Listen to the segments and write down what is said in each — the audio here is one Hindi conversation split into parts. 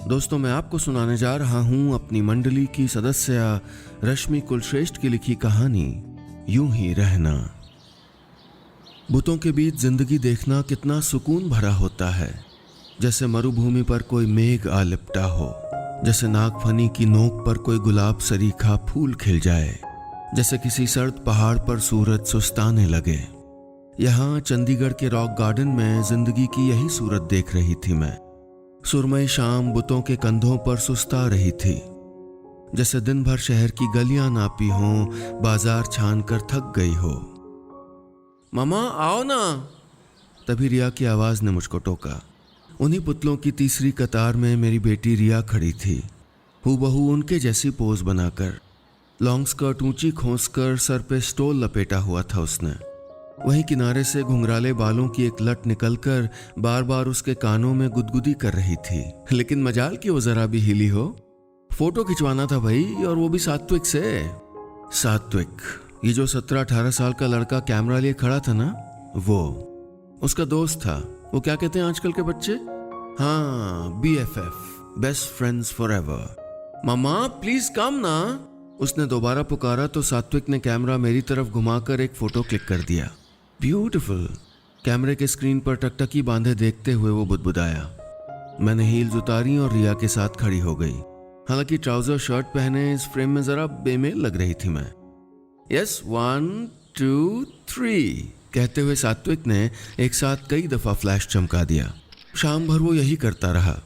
दोस्तों, मैं आपको सुनाने जा रहा हूं अपनी मंडली की सदस्य रश्मि कुलश्रेष्ठ की लिखी कहानी यूं ही रहना। बुतों के बीच जिंदगी देखना कितना सुकून भरा होता है, जैसे मरुभूमि पर कोई मेघ आ लिपटा हो, जैसे नागफनी की नोक पर कोई गुलाब सरीखा फूल खिल जाए, जैसे किसी सर्द पहाड़ पर सूरज सुस्ताने लगे। यहाँ चंडीगढ़ के रॉक गार्डन में जिंदगी की यही सूरत देख रही थी मैं। सुरमई शाम बुतों के कंधों पर सुस्ता रही थी, जैसे दिन भर शहर की गलियां नापी हों, बाजार छान कर थक गई हो। मामा आओ ना, तभी रिया की आवाज ने मुझको टोका। उन्हीं पुतलों की तीसरी कतार में मेरी बेटी रिया खड़ी थी, हूबहू उनके जैसी पोज बनाकर। लॉन्ग स्कर्ट ऊंची खोंसकर सर पे स्टोल लपेटा हुआ था उसने। वहीं किनारे से घुंघराले बालों की एक लट निकलकर बार बार उसके कानों में गुदगुदी कर रही थी। लेकिन मजाल की वो जरा भी हिली हो। फोटो खिंचवाना था भाई, और वो भी सात्विक से। सात्विक, ये जो 17-18 साल का लड़का कैमरा लिए खड़ा था ना, वो उसका दोस्त था। वो क्या कहते हैं आजकल के बच्चे? हाँ, BFF, best friends forever. Mama please come ना। उसने दोबारा पुकारा तो सात्विक ने कैमरा मेरी तरफ घुमाकर एक फोटो क्लिक कर दिया। ब्यूटीफुल। कैमरे के स्क्रीन पर टकटकी बांधे देखते हुए वो बुदबुदाया। मैंने हील्स उतारी और रिया के साथ खड़ी हो गई। हालांकि ट्राउजर शर्ट पहने इस फ्रेम में जरा बेमेल लग रही थी मैं। यस, 1 2 3 कहते हुए सात्विक ने एक साथ कई दफा फ्लैश चमका दिया। शाम भर वो यही करता रहा।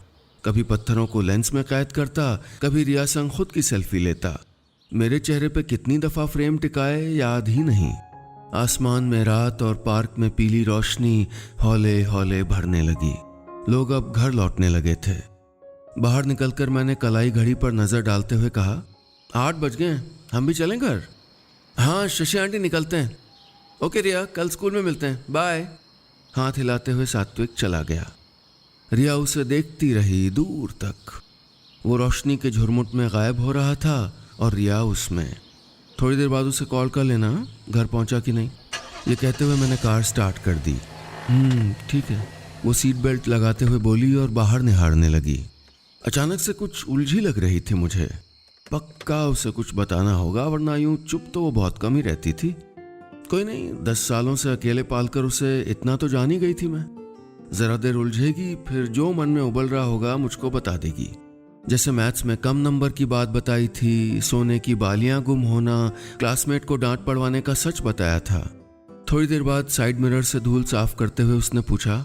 कभी पत्थरों को लेंस में कैद करता, कभी रिया संग खुद की सेल्फी लेता। मेरे चेहरे पे कितनी दफा फ्रेम टिकाए याद ही नहीं। आसमान में रात और पार्क में पीली रोशनी हौले हौले भरने लगी। लोग अब घर लौटने लगे थे। बाहर निकलकर मैंने कलाई घड़ी पर नजर डालते हुए कहा, 8 बज गए, हम भी चलें घर? हाँ शशि आंटी, निकलते हैं। ओके रिया, कल स्कूल में मिलते हैं, बाय। हाथ हिलाते हुए सात्विक चला गया। रिया उसे देखती रही दूर तक। वो रोशनी के झुरमुट में गायब हो रहा था और रिया उसमें। थोड़ी देर बाद उसे कॉल कर लेना घर पहुंचा कि नहीं। ये कहते हुए मैंने कार स्टार्ट कर दी। ठीक है, वो सीट बेल्ट लगाते हुए बोली और बाहर निहारने लगी। अचानक से कुछ उलझी लग रही थी मुझे। पक्का उसे कुछ बताना होगा, वरना यूं चुप तो वो बहुत कम ही रहती थी। कोई नहीं, 10 सालों से अकेले पालकर उसे इतना तो जान ही गई थी मैं। जरा देर उलझेगी, फिर जो मन में उबल रहा होगा मुझको बता देगी। जैसे मैथ्स में कम नंबर की बात बताई थी, सोने की बालियां गुम होना, क्लासमेट को डांट पड़वाने का सच बताया था। थोड़ी देर बाद साइड मिरर से धूल साफ करते हुए उसने पूछा,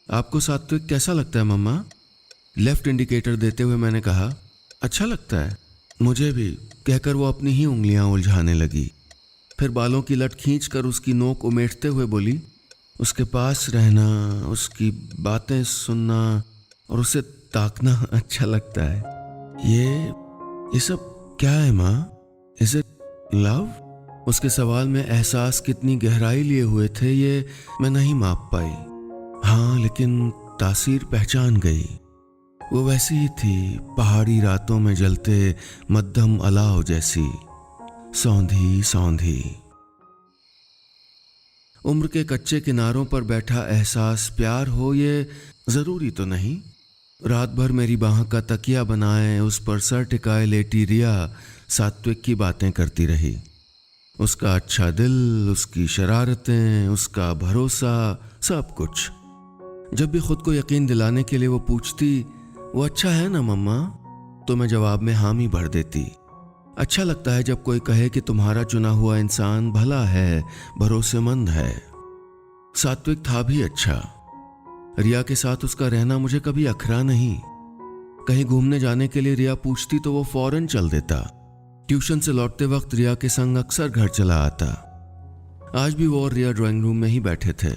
आपको सात्विक कैसा लगता है मम्मा? लेफ्ट इंडिकेटर देते हुए मैंने कहा, अच्छा लगता है मुझे भी, कहकर वो अपनी ही उंगलियां उलझाने लगी। फिर बालों की लट खींच कर उसकी नोक उमेटते हुए बोली, उसके पास रहना, उसकी बातें सुनना और उसे ताकना अच्छा लगता है। ये सब क्या है माँ? Is it love? उसके सवाल में एहसास कितनी गहराई लिए हुए थे ये मैं नहीं माप पाई। हाँ, लेकिन तासीर पहचान गई। वो वैसी ही थी, पहाड़ी रातों में जलते मध्यम अलाव जैसी, सौंधी सौंधी। उम्र के कच्चे किनारों पर बैठा एहसास प्यार हो, ये जरूरी तो नहीं। रात भर मेरी बाह का तकिया बनाए उस पर सर टिकाए लेटी रिया सात्विक की बातें करती रही। उसका अच्छा दिल, उसकी शरारतें, उसका भरोसा, सब कुछ। जब भी खुद को यकीन दिलाने के लिए वो पूछती, वो अच्छा है ना मम्मा, तो मैं जवाब में हामी भर देती। अच्छा लगता है जब कोई कहे कि तुम्हारा चुना हुआ इंसान भला है, भरोसेमंद है। सात्विक था भी अच्छा। रिया के साथ उसका रहना मुझे कभी अखरा नहीं। कहीं घूमने जाने के लिए रिया पूछती तो वो फौरन चल देता। ट्यूशन से लौटते वक्त रिया के संग अक्सर घर चला आता। आज भी वो और रिया ड्राइंग रूम में ही बैठे थे।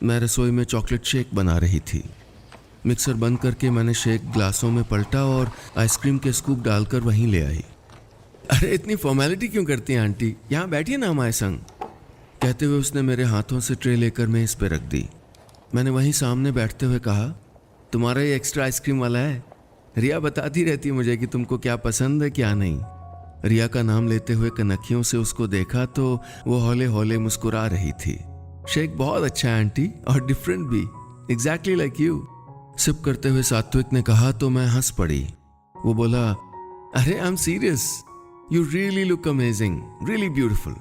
मैं रसोई में चॉकलेट शेक बना रही थी। मिक्सर बंद करके मैंने शेक ग्लासों में पलटा और आइसक्रीम के स्कूप डालकर वहीं ले आई। अरे इतनी फॉर्मेलिटी क्यों करती हैं आंटी, यहाँ बैठिए ना हमारे संग, कहते हुए उसने मेरे हाथों से ट्रे लेकर मेज पे रख दी। मैंने वहीं सामने बैठते हुए कहा, तुम्हारा ये एक्स्ट्रा आइसक्रीम वाला है। रिया बताती रहती मुझे कि तुमको क्या पसंद है क्या नहीं। रिया का नाम लेते हुए कनखियों से उसको देखा तो वो हौले हौले मुस्कुरा रही थी। शेक बहुत अच्छा है आंटी, और डिफरेंट भी, एग्जैक्टली लाइक यू। सिप करते हुए सात्विक ने कहा तो मैं हंस पड़ी। वो बोला, अरे I am serious, you really look amazing, really beautiful.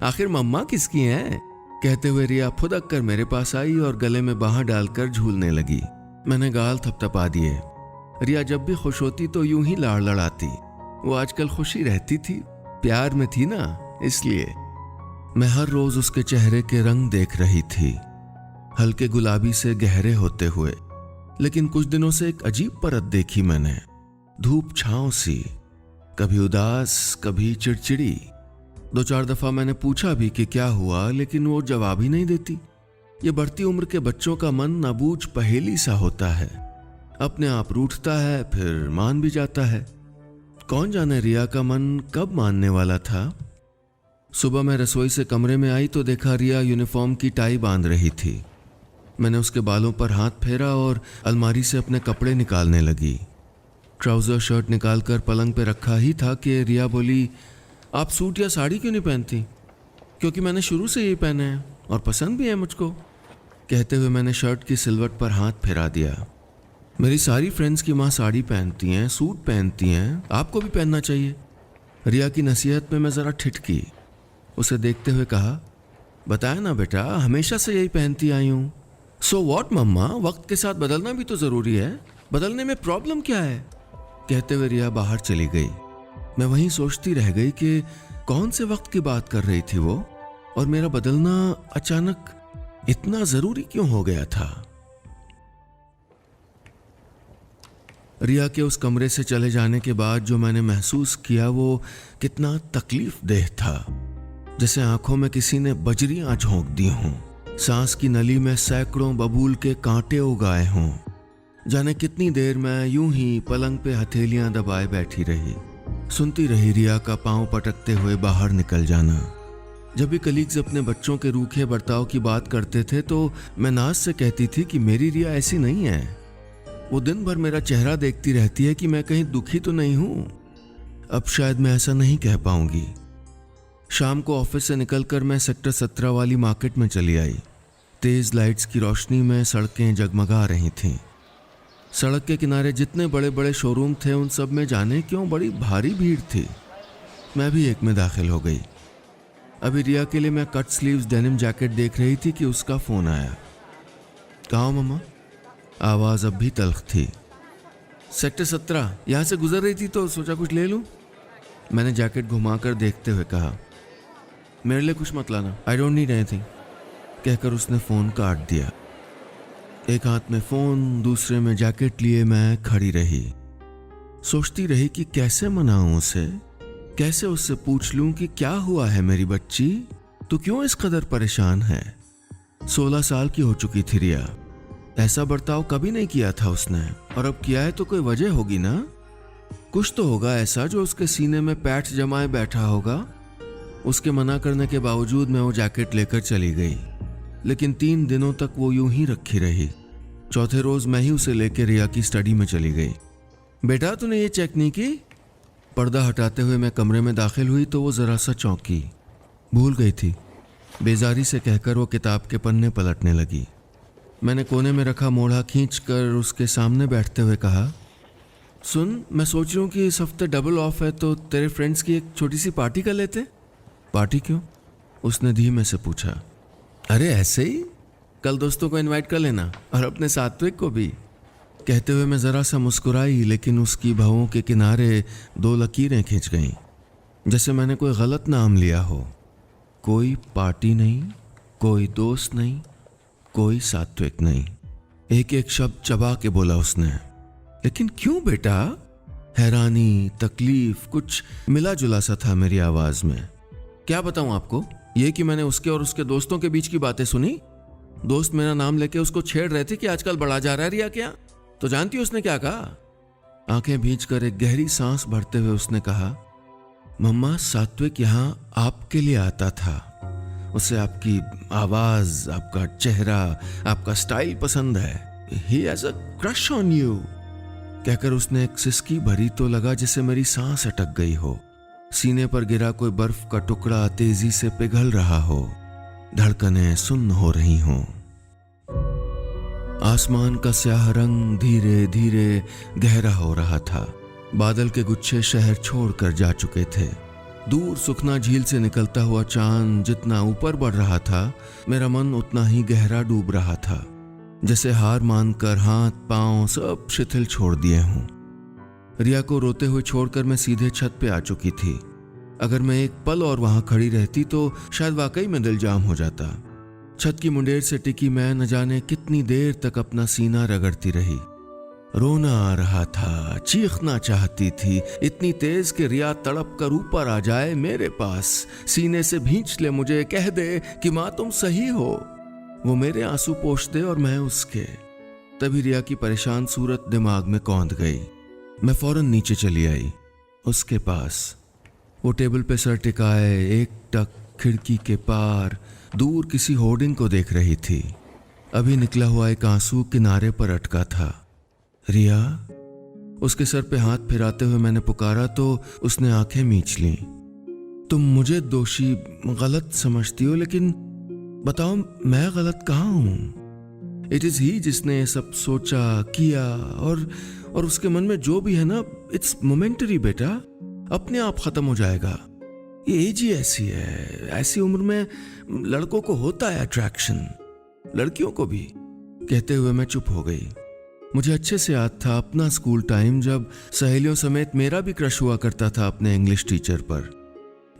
आखिर मम्मा किसकी हैं? कहते हुए रिया फुदक कर मेरे पास आई और गले में बांह डालकर झूलने लगी। मैंने गाल थपथपा दिए। रिया जब भी खुश होती तो यूं ही लाड़ लड़ाती। वो आजकल खुशी रहती थी, प्यार में थी ना, इसलिए। मैं हर रोज उसके चेहरे के रंग देख रही थी, हल्के गुलाबी से गहरे होते हुए। लेकिन कुछ दिनों से एक अजीब परत देखी मैंने, धूप छांव सी, कभी उदास कभी चिड़चिड़ी। 2-4 दफा मैंने पूछा भी कि क्या हुआ, लेकिन वो जवाब ही नहीं देती। ये बढ़ती उम्र के बच्चों का मन नाबूझ पहेली सा होता है, अपने आप रूठता है फिर मान भी जाता है। कौन जाने रिया का मन कब मानने वाला था। सुबह मैं रसोई से कमरे में आई तो देखा रिया यूनिफॉर्म की टाई बांध रही थी। मैंने उसके बालों पर हाथ फेरा और अलमारी से अपने कपड़े निकालने लगी। ट्राउजर शर्ट निकालकर पलंग पे रखा ही था कि रिया बोली, आप सूट या साड़ी क्यों नहीं पहनती? क्योंकि मैंने शुरू से यही पहने हैं और पसंद भी है मुझको। कहते हुए मैंने शर्ट की सिलवट पर हाथ फेरा दिया। मेरी सारी फ्रेंड्स की माँ साड़ी पहनती हैं, सूट पहनती हैं, आपको भी पहनना चाहिए। रिया की नसीहत में मैं ज़रा ठिठकी। उसे देखते हुए कहा, बताया ना बेटा, हमेशा से यही पहनती आई हूँ। सो वॉट मम्मा, वक्त के साथ बदलना भी तो ज़रूरी है, बदलने में प्रॉब्लम क्या है? कहते हुए रिया बाहर चली गई। मैं वहीं सोचती रह गई कि कौन से वक्त की बात कर रही थी वो, और मेरा बदलना अचानक इतना जरूरी क्यों हो गया था। रिया के उस कमरे से चले जाने के बाद जो मैंने महसूस किया वो कितना तकलीफ देह था, जैसे आंखों में किसी ने बजरियां झोंक दी हों, सांस की नली में सैकड़ों बबूल के कांटे उगाए हों। जाने कितनी देर मैं यूं ही पलंग पे हथेलियां दबाए बैठी रही, सुनती रही रिया का पांव पटकते हुए बाहर निकल जाना। जब भी कलीग्स अपने बच्चों के रूखे बर्ताव की बात करते थे तो मैं नाज से कहती थी कि मेरी रिया ऐसी नहीं है। वो दिन भर मेरा चेहरा देखती रहती है कि मैं कहीं दुखी तो नहीं हूं। अब शायद मैं ऐसा नहीं कह पाऊंगी। शाम को ऑफिस से निकलकर मैं सेक्टर 17 वाली मार्केट में चली आई। तेज लाइट्स की रोशनी में सड़कें जगमगा रही थीं। सड़क के किनारे जितने बड़े बड़े शोरूम थे उन सब में जाने क्यों बड़ी भारी भीड़ थी। मैं भी एक में दाखिल हो गई। अभी रिया के लिए मैं कट स्लीव्स डेनिम जैकेट देख रही थी कि उसका फोन आया। कहाँ हो मम्मा? आवाज अब भी तल्ख थी। सेक्टर 17 यहाँ से गुजर रही थी तो सोचा कुछ ले लूं। मैंने जैकेट घुमाकर देखते हुए कहा, मेरे लिए कुछ मत लाना, आई डोंट नीड एनीथिंग। कहकर उसने फोन काट दिया। एक हाथ में फोन, दूसरे में जैकेट लिए मैं खड़ी रही। सोचती रही कि कैसे मनाऊं उसे, कैसे उससे पूछ लूं कि क्या हुआ है मेरी बच्ची, तू क्यों इस कदर परेशान है। 16 साल की हो चुकी थी रिया। ऐसा बर्ताव कभी नहीं किया था उसने, और अब किया है तो कोई वजह होगी ना। कुछ तो होगा ऐसा जो उसके सीने में पैठ जमाए बैठा होगा। उसके मना करने के बावजूद मैं वो जैकेट लेकर चली गई, लेकिन 3 दिनों तक वो यूं ही रखी रही। चौथे रोज मैं ही उसे लेकर रिया की स्टडी में चली गई। बेटा तूने ये चेक नहीं की? पर्दा हटाते हुए मैं कमरे में दाखिल हुई तो वो जरा सा चौंकी। भूल गई थी, बेजारी से कहकर वो किताब के पन्ने पलटने लगी। मैंने कोने में रखा मोढ़ा खींचकर उसके सामने बैठते हुए कहा, सुन, मैं सोच रही हूँ कि इस हफ्ते डबल ऑफ है तो तेरे फ्रेंड्स की एक छोटी सी पार्टी कर लेते। पार्टी क्यों? उसने धीमे से पूछा। अरे ऐसे ही, कल दोस्तों को इनवाइट कर लेना और अपने सात्विक को भी। कहते हुए मैं जरा सा मुस्कुराई, लेकिन उसकी भौं के किनारे 2 लकीरें खिंच गईं, जैसे मैंने कोई गलत नाम लिया हो। कोई पार्टी नहीं, कोई दोस्त नहीं, कोई सात्विक नहीं। एक एक शब्द चबा के बोला उसने। लेकिन क्यों बेटा? हैरानी, तकलीफ, कुछ मिला जुला सा था मेरी आवाज में। क्या बताऊं आपको, ये कि मैंने उसके और उसके दोस्तों के बीच की बातें सुनी। दोस्त मेरा नाम लेके उसको छेड़ रहे थे कि आजकल बढ़ा जा रहा है रिया क्या। तो जानती हो उसने क्या कहा? आंखें भींचकर एक गहरी सांस भरते हुए उसने कहा, मम्मा सात्विक यहाँ आपके लिए आता था। उसे आपकी आवाज, आपका चेहरा, आपका स्टाइल पसंद है। He has a crush on you. कहकर उसने एक सिसकी भरी तो लगा जैसे मेरी सांस अटक गई हो। सीने पर गिरा कोई बर्फ का टुकड़ा तेजी से पिघल रहा हो। धड़कनें सुन्न हो रही हों। आसमान का स्याह रंग धीरे धीरे गहरा हो रहा था। बादल के गुच्छे शहर छोड़कर जा चुके थे। दूर सुखना झील से निकलता हुआ चांद जितना ऊपर बढ़ रहा था, मेरा मन उतना ही गहरा डूब रहा था, जैसे हार मानकर हाथ पांव सब शिथिल छोड़ दिए हों। रिया को रोते हुए छोड़कर मैं सीधे छत पे आ चुकी थी। अगर मैं एक पल और वहां खड़ी रहती तो शायद वाकई में दिल जाम हो जाता। छत की मुंडेर से टिकी मैं न जाने कितनी देर तक अपना सीना रगड़ती रही। रोना आ रहा था, चीखना चाहती थी, इतनी तेज कि रिया तड़प कर ऊपर आ जाए मेरे पास, सीने से भींच ले मुझे, कह दे कि माँ तुम सही हो। वो मेरे आंसू पोंछ दे और मैं उसके। तभी रिया की परेशान सूरत दिमाग में कौंध गई। मैं फौरन नीचे चली आई उसके पास। वो टेबल पे सर टिकाए एक टक खिड़की के पार दूर किसी होर्डिंग को देख रही थी। अभी निकला हुआ एक आंसू किनारे पर अटका था। रिया, उसके सर पे हाथ फिराते हुए मैंने पुकारा तो उसने आंखें मींच लीं। तुम मुझे दोषी गलत समझती हो, लेकिन बताओ मैं गलत कहाँ हूं? इट इज ही जिसने ये सब सोचा किया, और उसके मन में जो भी है ना, इट्स मोमेंटरी बेटा, अपने आप खत्म हो जाएगा। ये एज ही ऐसी है, ऐसी उम्र में लड़कों को होता है अट्रैक्शन, लड़कियों को भी। कहते हुए मैं चुप हो गई। मुझे अच्छे से याद था अपना स्कूल टाइम, जब सहेलियों समेत मेरा भी क्रश हुआ करता था अपने इंग्लिश टीचर पर।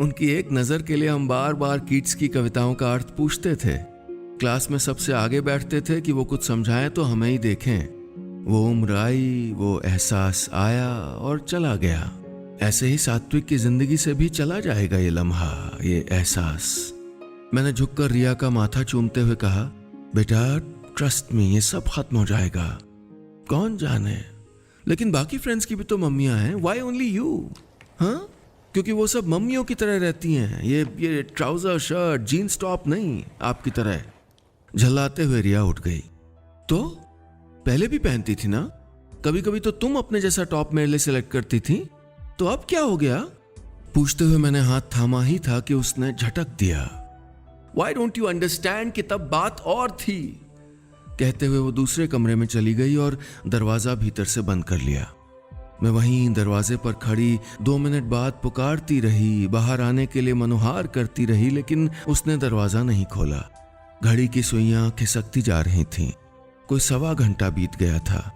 उनकी एक नज़र के लिए हम बार बार कीट्स की कविताओं का अर्थ पूछते थे। क्लास में सबसे आगे बैठते थे कि वो कुछ समझाएं तो हमें ही देखें। वो उम्र आई, वो एहसास आया और चला गया। ऐसे ही सात्विक की जिंदगी से भी चला जाएगा ये लम्हा, ये एहसास। मैंने झुककर रिया का माथा चूमते हुए कहा, बेटा ट्रस्ट मी, ये सब खत्म हो जाएगा। कौन जाने, लेकिन बाकी फ्रेंड्स की भी तो मम्मियां हैं, व्हाई ओनली यू? हाँ, क्योंकि वो सब मम्मियों की तरह रहती हैं, ये ट्राउजर शर्ट जीन्स टॉप नहीं आपकी तरह। झल्लाते हुए रिया उठ गई। तो पहले भी पहनती थी ना, कभी कभी तो तुम अपने जैसा टॉप मेरे लिए सिलेक्ट करती थी, तो अब क्या हो गया? पूछते हुए मैंने हाथ थामा ही था कि उसने झटक दिया। व्हाई डोंट यू अंडरस्टैंड कि तब बात और थी। कहते हुए वो दूसरे कमरे में चली गई और दरवाजा भीतर से बंद कर लिया। मैं वहीं दरवाजे पर खड़ी 2 मिनट बाद पुकारती रही, बाहर आने के लिए मनोहार करती रही, लेकिन उसने दरवाजा नहीं खोला। घड़ी की सुइयां खिसकती जा रही थीं। कोई 1.25 घंटा बीत गया था।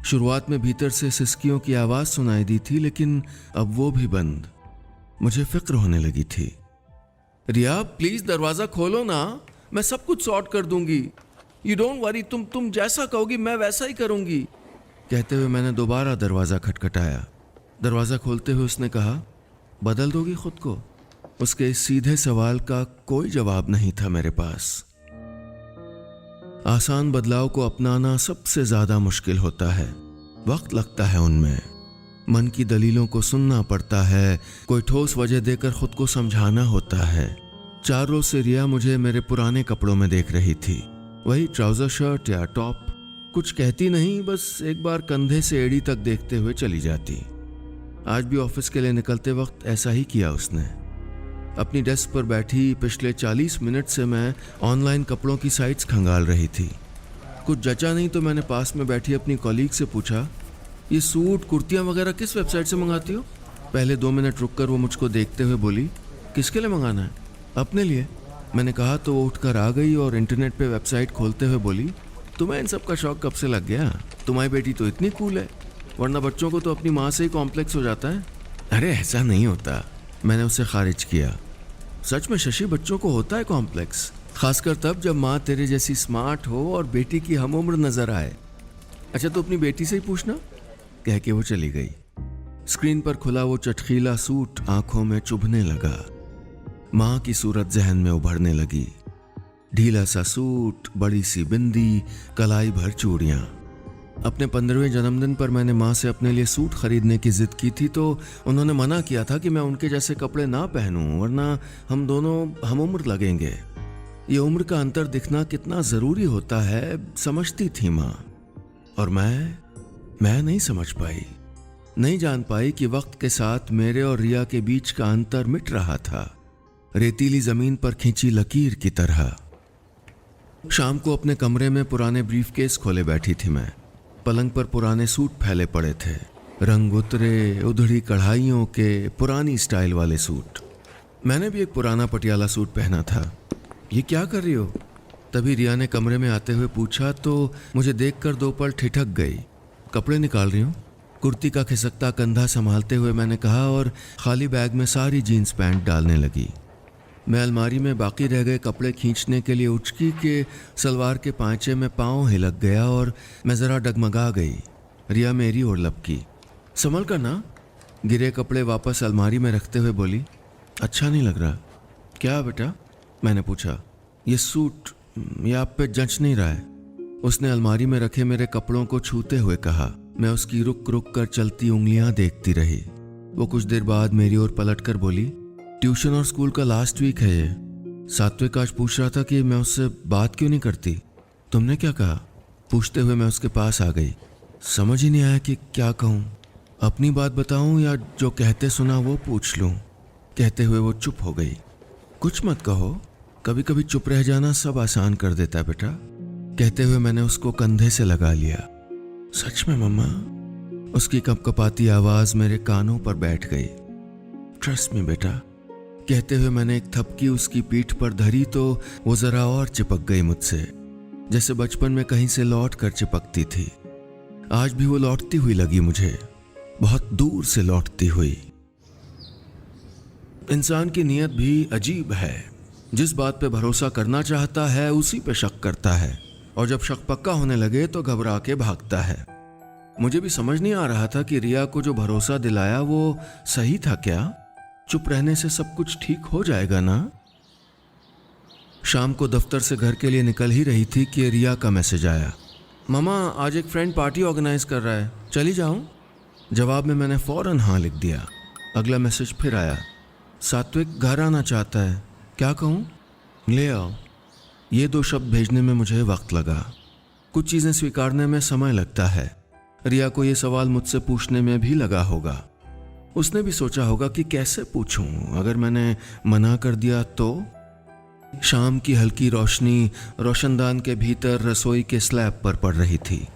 शुरुआत में भीतर से सिसकियों की आवाज सुनाई दी थी, लेकिन अब वो भी बंद। मुझे फिक्र होने लगी थी। रिया प्लीज दरवाजा खोलो ना, मैं सब कुछ सॉर्ट कर दूंगी। यू डोंट वरी, तुम जैसा कहोगी मैं वैसा ही करूंगी। कहते हुए मैंने दोबारा दरवाजा खटखटाया। दरवाजा खोलते हुए उसने कहा, बदल दोगी खुद को? उसके इस सीधे सवाल का कोई जवाब नहीं था मेरे पास। आसान बदलाव को अपनाना सबसे ज्यादा मुश्किल होता है, वक्त लगता है उनमें। मन की दलीलों को सुनना पड़ता है, कोई ठोस वजह देकर खुद को समझाना होता है। 4 रोज से रिया मुझे मेरे पुराने कपड़ों में देख रही थी, वही ट्राउजर शर्ट या टॉप। कुछ कहती नहीं, बस एक बार कंधे से एड़ी तक देखते हुए चली जाती। आज भी ऑफिस के लिए निकलते वक्त ऐसा ही किया उसने। अपनी डेस्क पर बैठी पिछले 40 मिनट से मैं ऑनलाइन कपड़ों की साइट्स खंगाल रही थी। कुछ जचा नहीं तो मैंने पास में बैठी अपनी कॉलीग से पूछा, ये सूट कुर्तियाँ वगैरह किस वेबसाइट से मंगाती हो? पहले 2 मिनट रुककर वो मुझको देखते हुए बोली, किसके लिए मंगाना है? अपने लिए। मैंने कहा तो वो उठकर आ गई और इंटरनेट पे वेबसाइट खोलते हुए बोली, तुम्हें इन सब का शौक कब से लग गया? तुम्हारी बेटी तो इतनी कूल है, वरना बच्चों को तो अपनी माँ से ही कॉम्प्लेक्स हो जाता है। अरे ऐसा नहीं होता, मैंने उसे खारिज किया। सच में शशि, बच्चों को होता है कॉम्प्लेक्स, खासकर तब जब माँ तेरे जैसी स्मार्ट हो और बेटी की हम उम्र नजर आए। अच्छा तो अपनी बेटी से ही पूछना। कह के वो चली गई। स्क्रीन पर खुला वो चटखीला सूट आंखों में चुभने लगा। माँ की सूरत जहन में उभरने लगी। ढीला सा सूट, बड़ी सी बिंदी, कलाई भर चूड़ियां। अपने 15वें जन्मदिन पर मैंने माँ से अपने लिए सूट खरीदने की जिद की थी, तो उन्होंने मना किया था कि मैं उनके जैसे कपड़े ना पहनूं, वरना हम दोनों हम उम्र लगेंगे। ये उम्र का अंतर दिखना कितना जरूरी होता है समझती थी माँ, और मैं नहीं समझ पाई, नहीं जान पाई कि वक्त के साथ मेरे और रिया के बीच का अंतर मिट रहा था, रेतीली जमीन पर खींची लकीर की तरह। शाम को अपने कमरे में पुराने ब्रीफकेस खोले बैठी थी मैं। पलंग पर पुराने सूट फैले पड़े थे, रंग उतरे, उधड़ी कढ़ाइयों के पुरानी स्टाइल वाले सूट। मैंने भी एक पुराना पटियाला सूट पहना था। ये क्या कर रही हो? तभी रिया ने कमरे में आते हुए पूछा तो मुझे देखकर 2 पल ठिठक गई। कपड़े निकाल रही हूँ, कुर्ती का खिसकता कंधा संभालते हुए मैंने कहा और खाली बैग में सारी जीन्स पैंट डालने लगी। मैं अलमारी में बाकी रह गए कपड़े खींचने के लिए उचकी के सलवार के पांचे में पाँव हिलक गया और मैं ज़रा डगमगा गई। रिया मेरी ओर लपकी। संभल कर ना। गिरे कपड़े वापस अलमारी में रखते हुए बोली, अच्छा नहीं लग रहा। क्या बेटा? मैंने पूछा। ये सूट ये आप पे जंच नहीं रहा है, उसने अलमारी में रखे मेरे कपड़ों को छूते हुए कहा। मैं उसकी रुक रुक कर चलती उंगलियां देखती रही। वो कुछ देर बाद मेरी ओर पलट कर बोली, ट्यूशन और स्कूल का लास्ट वीक है ये। सात्विक आज पूछ रहा था कि मैं उससे बात क्यों नहीं करती। तुमने क्या कहा? पूछते हुए मैं उसके पास आ गई। समझ ही नहीं आया कि क्या कहूँ, अपनी बात बताऊँ या जो कहते सुना वो पूछ लूँ। कहते हुए वो चुप हो गई। कुछ मत कहो, कभी कभी चुप रह जाना सब आसान कर देता है बेटा। कहते हुए मैंने उसको कंधे से लगा लिया। सच में मम्मा? उसकी कपकपाती आवाज मेरे कानों पर बैठ गई। ट्रस्ट मी बेटा। कहते हुए मैंने एक थपकी उसकी पीठ पर धरी तो वो जरा और चिपक गई मुझसे, जैसे बचपन में कहीं से लौट कर चिपकती थी। आज भी वो लौटती हुई लगी मुझे, बहुत दूर से लौटती हुई। इंसान की नीयत भी अजीब है। जिस बात पे भरोसा करना चाहता है उसी पे शक करता है, और जब शक पक्का होने लगे तो घबरा के भागता है। मुझे भी समझ नहीं आ रहा था कि रिया को जो भरोसा दिलाया वो सही था क्या? चुप रहने से सब कुछ ठीक हो जाएगा ना? शाम को दफ्तर से घर के लिए निकल ही रही थी कि रिया का मैसेज आया, मामा आज एक फ्रेंड पार्टी ऑर्गेनाइज कर रहा है, चली जाऊं? जवाब में मैंने फौरन हाँ लिख दिया। अगला मैसेज फिर आया, सात्विक घर आना चाहता है, क्या कहूँ? ले आओ। ये 2 शब्द भेजने में मुझे वक्त लगा। कुछ चीज़ें स्वीकारने में समय लगता है। रिया को ये सवाल मुझसे पूछने में भी लगा होगा। उसने भी सोचा होगा कि कैसे पूछूं, अगर मैंने मना कर दिया तो? शाम की हल्की रोशनी रोशनदान के भीतर रसोई के स्लैब पर पड़ रही थी।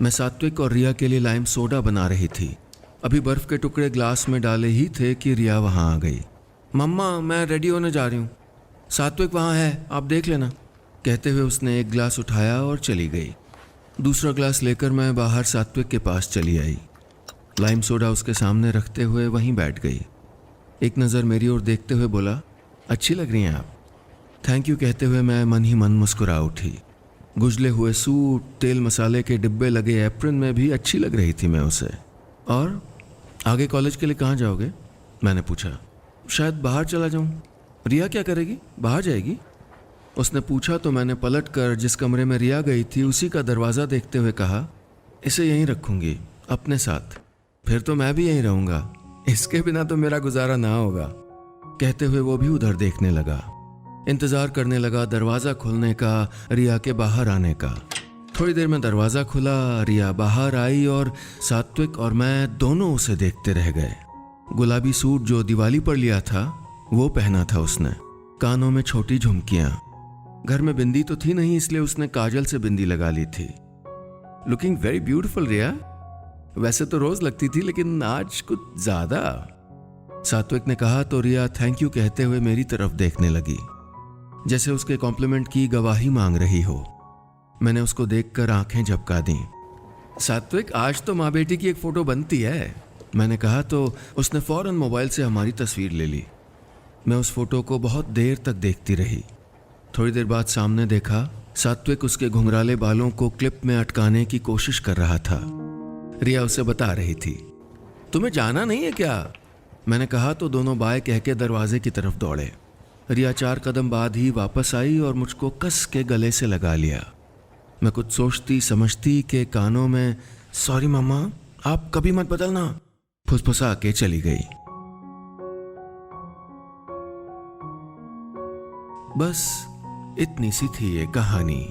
मैं सात्विक और रिया के लिए लाइम सोडा बना रही थी। अभी बर्फ के टुकड़े ग्लास में डाले ही थे कि रिया वहां आ गई। मम्मा मैं रेडी होने जा रही हूँ, सात्विक वहाँ है, आप देख लेना। कहते हुए उसने एक ग्लास उठाया और चली गई। दूसरा ग्लास लेकर मैं बाहर सात्विक के पास चली आई। लाइम सोडा उसके सामने रखते हुए वहीं बैठ गई। एक नज़र मेरी ओर देखते हुए बोला, अच्छी लग रही हैं आप। थैंक यू कहते हुए मैं मन ही मन मुस्कुरा उठी। गुजले हुए सूट, तेल मसाले के डिब्बे लगे एप्रन में भी अच्छी लग रही थी मैं उसे। और आगे कॉलेज के लिए कहाँ जाओगे? मैंने पूछा। शायद बाहर चला जाऊं। रिया क्या करेगी? बाहर जाएगी? उसने पूछा तो मैंने पलट कर जिस कमरे में रिया गई थी उसी का दरवाज़ा देखते हुए कहा, इसे यहीं रखूंगी अपने साथ, फिर तो मैं भी यहीं रहूंगा, इसके बिना तो मेरा गुजारा ना होगा। कहते हुए वो भी उधर देखने लगा। इंतजार करने लगा दरवाज़ा खुलने का, रिया के बाहर आने का। थोड़ी देर में दरवाज़ा खुला, रिया बाहर आई और सात्विक और मैं दोनों उसे देखते रह गए। गुलाबी सूट जो दिवाली पर लिया था वो पहना था उसने, कानों में छोटी झुमकियां। घर में बिंदी तो थी नहीं, इसलिए उसने काजल से बिंदी लगा ली थी। लुकिंग वेरी ब्यूटीफुल रिया। वैसे तो रोज लगती थी लेकिन आज कुछ ज्यादा। सात्विक ने कहा तो रिया थैंक यू कहते हुए मेरी तरफ देखने लगी, जैसे उसके कॉम्प्लीमेंट की गवाही मांग रही हो। मैंने उसको देखकर आंखें झपका दी। सात्विक आज तो माँ बेटी की एक फोटो बनती है, मैंने कहा तो उसने फौरन मोबाइल से हमारी तस्वीर ले ली। मैं उस फोटो को बहुत देर तक देखती रही। थोड़ी देर बाद सामने देखा, सात्विक उसके घुंघराले बालों को क्लिप में अटकाने की कोशिश कर रहा था। रिया उसे बता रही थी, तुम्हें जाना नहीं है क्या? मैंने कहा तो दोनों बाय कह के दरवाजे की तरफ दौड़े। रिया 4 कदम बाद ही वापस आई और मुझको कस के गले से लगा लिया। मैं कुछ सोचती समझती के कानों में, सॉरी मामा, आप कभी मत बदलना, फुसफुसा के चली गई। बस इतनी सी थी ये कहानी।